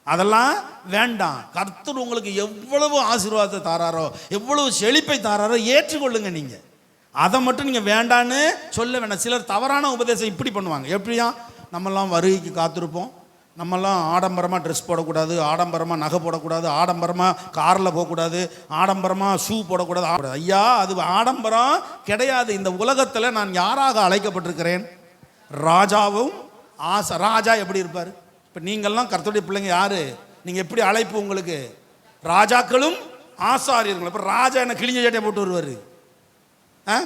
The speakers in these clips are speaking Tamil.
அதெல்லாம் வேண்டாம். கர்த்தர் உங்களுக்கு எவ்வளவு ஆசீர்வாதத்தை தாராரோ, எவ்வளவு செழிப்பை தாராரோ ஏற்றுக்கொள்ளுங்க. நீங்க அதை மட்டும் நீங்க வேண்டான்னு சொல்ல வேண்டாம். சிலர் தவறான உபதேசம் இப்படி பண்ணுவாங்க. எப்படியா, நம்மெல்லாம் வருகைக்கு காத்திருப்போம், நம்மெல்லாம் ஆடம்பரமாக ட்ரெஸ் போடக்கூடாது, ஆடம்பரமாக நகை போடக்கூடாது, ஆடம்பரமாக காரில் போகக்கூடாது, ஆடம்பரமாக ஷூ போடக்கூடாது. ஐயா, அது ஆடம்பரம் கிடையாது. இந்த உலகத்தில் நான் யாராக அழைக்கப்பட்டிருக்கிறேன்? ராஜாவும் ஆசை. ராஜா எப்படி இருப்பார்? இப்போ நீங்கள்லாம் கர்த்தருடைய பிள்ளைங்க. யாரு நீங்கள்? எப்படி அழைப்பு உங்களுக்கு? ராஜாக்களும் ஆசாரியர்களும். இப்போ ராஜா என்ன கிழிஞ்ச சட்டையை போட்டு வருவார்?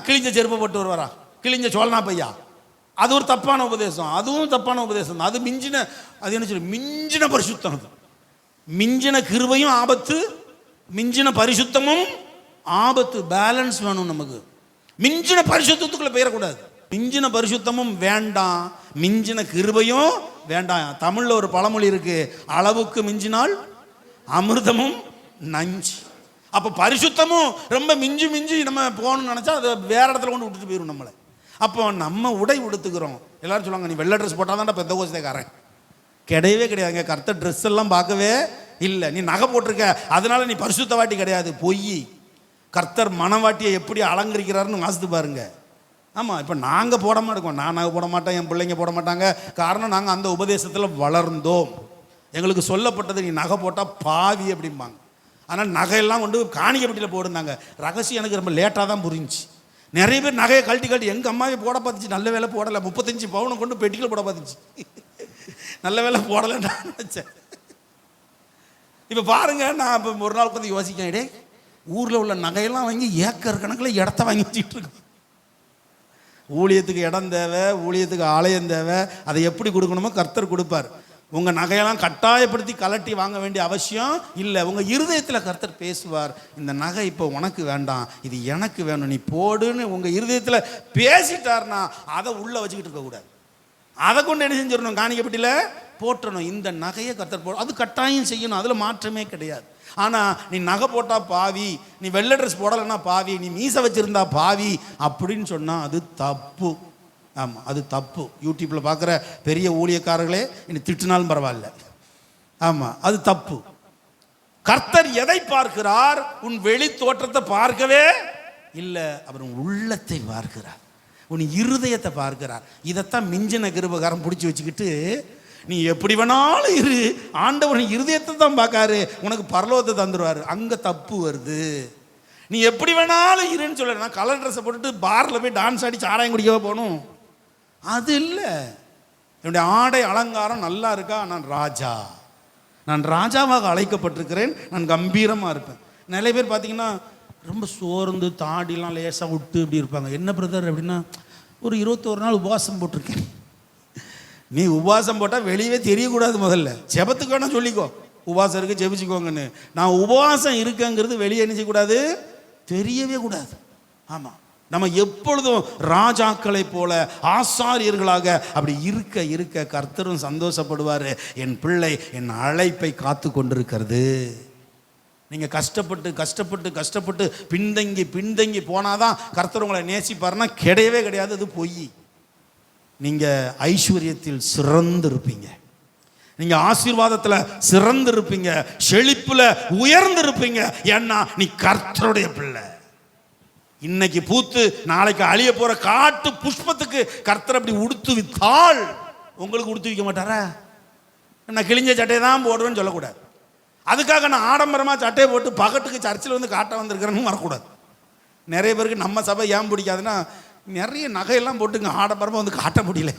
கிழிஞ்ச செருப்பை போட்டு வருவாரா? கிழிஞ்ச சோழனா பையா? அது ஒரு தப்பான உபதேசம். அதுவும் தப்பான உபதேசம். அது மிஞ்சின, அது என்ன சொல்லு, மிஞ்சின பரிசுத்தம். அது மிஞ்சின கிருபையும் ஆபத்து, மிஞ்சின பரிசுத்தமும் ஆபத்து. பேலன்ஸ் வேணும் நமக்கு. மிஞ்சின பரிசுத்தத்துக்குள்ள போயிடக்கூடாது. மிஞ்சின பரிசுத்தமும் வேண்டாம், மிஞ்சின கிருபையும் வேண்டாம். தமிழ்ல ஒரு பழமொழி இருக்கு, அளவுக்கு மிஞ்சினால் அமிர்தமும் நஞ்சு. அப்போ பரிசுத்தமும் ரொம்ப மிஞ்சி மிஞ்சி நம்ம போகணும்னு நினைச்சா அதை வேற இடத்துல கொண்டு விட்டுட்டு போயிடும் நம்மளை. அப்போ நம்ம உடை உடுத்துக்கிறோம். எல்லாரும் சொல்லுவாங்க, நீ வெள்ளை ட்ரெஸ் போட்டால் தான் பெத்த கோசத்தைக்காரன். கிடையவே கிடையாதுங்க. கர்த்தர் ட்ரெஸ் எல்லாம் பார்க்கவே இல்லை. நீ நகை போட்டிருக்க அதனால நீ பரிசுத்தவாட்டி கிடையாது. பொய். கர்த்தர் மனவாட்டியை எப்படி அலங்கரிக்கிறாருன்னு வாசித்து பாருங்க. ஆமாம், இப்போ நாங்கள் போட மாட்டோம். நான் நகை போட மாட்டேன், என் பிள்ளைங்க போட மாட்டாங்க. காரணம், நாங்கள் அந்த உபதேசத்தில் வளர்ந்தோம். எங்களுக்கு சொல்லப்பட்டது, நீ நகை போட்டால் பாவி அப்படிம்பாங்க. ஆனால் நகையெல்லாம் கொண்டு காணிக்கப்பட்டியில் போடுந்தாங்க. ரகசியம் எனக்கு ரொம்ப லேட்டாக தான் புரிஞ்சிச்சு. நிறைய பேர் நகையை கழட்டி எங்கள் அம்மாவே போட பார்த்துச்சு. நல்ல வேலை போடலை. 35 பவுனை கொண்டு பெட்டியில் போட பார்த்துச்சு. நல்ல வேலை போடலைன்னு நான் நினச்சேன். இப்போ பாருங்க, நான் இப்போ ஒரு நாள் உட்காந்து யோசிக்கேன், இடே ஊரில் உள்ள நகையெல்லாம் வாங்கி ஏக்கர் கணக்கில் இடத்த வாங்கி வச்சுக்கிட்டு இருக்கோம். ஊழியத்துக்கு இடம் தேவை, ஊழியத்துக்கு ஆலயம் தேவை. அதை எப்படி கொடுக்கணுமோ கர்த்தர் கொடுப்பார். உங்கள் நகையெல்லாம் கட்டாயப்படுத்தி கலட்டி வாங்க வேண்டிய அவசியம் இல்லை. உங்கள் இருதயத்தில் கர்த்தர் பேசுவார். இந்த நகை இப்போ உனக்கு வேண்டாம், இது எனக்கு வேணும், நீ போடுன்னு உங்கள் இருதயத்தில் பேசிட்டார்னா அதை உள்ளே வச்சுக்கிட்டு இருக்கக்கூடாது. அதை கொண்டு என்ன செஞ்சிடணும்? காணிக்கப்பட்டியில் போட்டணும். இந்த நகையை கர்த்தர் போட, அது கட்டாயம் செய்யணும். அதில் மாற்றமே கிடையாது. ஆனால் நீ நகை போட்டால் பாவி, நீ வெள்ளை ட்ரெஸ் போடலைன்னா பாவி, நீ மீசை வச்சுருந்தா பாவி அப்படின்னு சொன்னால் அது தப்பு. ஆமாம், அது தப்பு. யூடியூப்பில் பார்க்குற பெரிய ஊழியக்காரர்களே இனி திட்டினாலும் பரவாயில்ல. ஆமாம், அது தப்பு. கர்த்தர் எதை பார்க்கிறார்? உன் வெளி தோற்றத்தை பார்க்கவே இல்லை, அவர் உன் உள்ளத்தை பார்க்கிறார், உன் இருதயத்தை பார்க்கிறார். இதைத்தான் மிஞ்சின கிருபகாரம் பிடிச்சி வச்சுக்கிட்டு நீ எப்படி வேணாலும் இரு, ஆண்டவர் இருதயத்தை தான் பார்க்காரு, உனக்கு பரலோகத்தை தந்துடுவார். அங்கே தப்பு வருது. நீ எப்படி வேணாலும் இருன்னு சொல்ல, நான் கலர் ட்ரெஸ்ஸை போட்டுட்டு பாரில் போய் டான்ஸ் ஆடி சாராயம் குடிக்கவே போகணும், அது இல்லை. என்னுடைய ஆடை அலங்காரம் நல்லா இருக்கா? நான் ராஜா, நான் ராஜாவாக அழைக்கப்பட்டிருக்கிறேன், நான் கம்பீரமாக இருப்பேன். நிறைய பேர் பார்த்தீங்கன்னா ரொம்ப சோர்ந்து தாடிலாம் லேசாக விட்டு இப்படி இருப்பாங்க. என்ன பிரதர் அப்படின்னா, ஒரு 21 நாள் உபவாசம் போட்டிருக்கேன். நீ உபவாசம் போட்டால் வெளியவே தெரியக்கூடாது. முதல்ல ஜெபத்துக்கு வேணால் சொல்லிக்கோ, உபவாசம் இருக்குது ஜெபிச்சுக்கோங்கன்னு. நான் உபவாசம் இருக்கேங்கிறது வெளியே என்ன செய்யக்கூடாது? தெரியவே கூடாது. ஆமாம், நம்ம எப்பொழுதும் ராஜாக்களை போல ஆசாரியர்களாக அப்படி இருக்க இருக்க கர்த்தரும் சந்தோஷப்படுவார். என் பிள்ளை என் அழைப்பை காத்து கொண்டிருக்கிறது. நீங்கள் கஷ்டப்பட்டு கஷ்டப்பட்டு கஷ்டப்பட்டு பின்தங்கி பின்தங்கி போனாதான் கர்த்தர் உங்களை நேசிப்பாருன்னா கிடையவே கிடையாது. அது பொய். நீங்கள் ஐஸ்வர்யத்தில் சிறந்து இருப்பீங்க, நீங்கள் ஆசீர்வாதத்தில் சிறந்து இருப்பீங்க, செழிப்பில் உயர்ந்து இருப்பீங்க. ஏன்னா நீ கர்த்தருடைய பிள்ளை. இன்னைக்கு பூத்து நாளைக்கு அழிய போற காட்டு புஷ்பத்துக்கு கர்த்தர் அப்படி உடுத்து வித்தால் உங்களுக்கு உடுத்து வைக்க மாட்டாரா? நான் கிழிஞ்ச சட்டையை தான் போடுவேன்னு சொல்லக்கூடாது. அதுக்காக நான் ஆடம்பரமாக சட்டையை போட்டு பகட்டுக்கு சர்ச்சில் வந்து காட்ட வந்திருக்கிறேன்னு வரக்கூடாது. நிறைய பேருக்கு நம்ம சபை ஏன் பிடிக்காதுன்னா, நிறைய நகையெல்லாம் போட்டுங்க ஆடம்பரமாக வந்து காட்ட முடியல.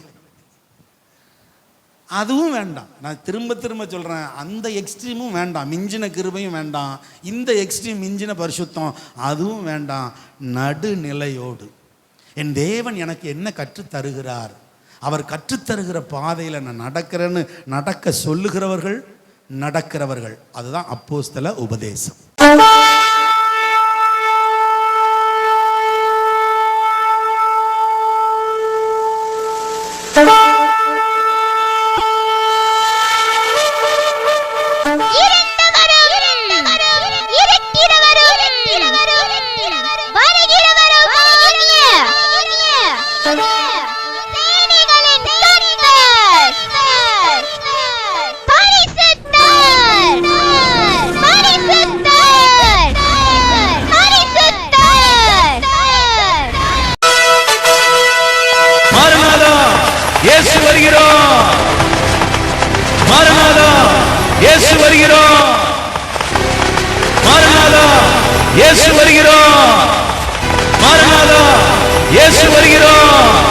அதுவும் வேண்டாம். நான் திரும்ப திரும்ப சொல்கிறேன், அந்த எக்ஸ்ட்ரீமும் வேண்டாம். மிஞ்சின கிருபையும் வேண்டாம், இந்த எக்ஸ்ட்ரீம் மிஞ்சின பரிசுத்தம் அதுவும் வேண்டாம். நடுநிலையோடு என் தேவன் எனக்கு என்ன கற்றுத்தருகிறார், அவர் கற்றுத்தருகிற பாதையில் நான் நடக்கிறேன்னு நடக்க சொல்லுகிறவர்கள், நடக்கிறவர்கள். அதுதான் அப்போஸ்தல உபதேசம். பரிசுத்தம் வருகிறோம். மாரநாதா, இயேசு வருகிறோம். மாரநாதா, இயேசு வருகிறோம்.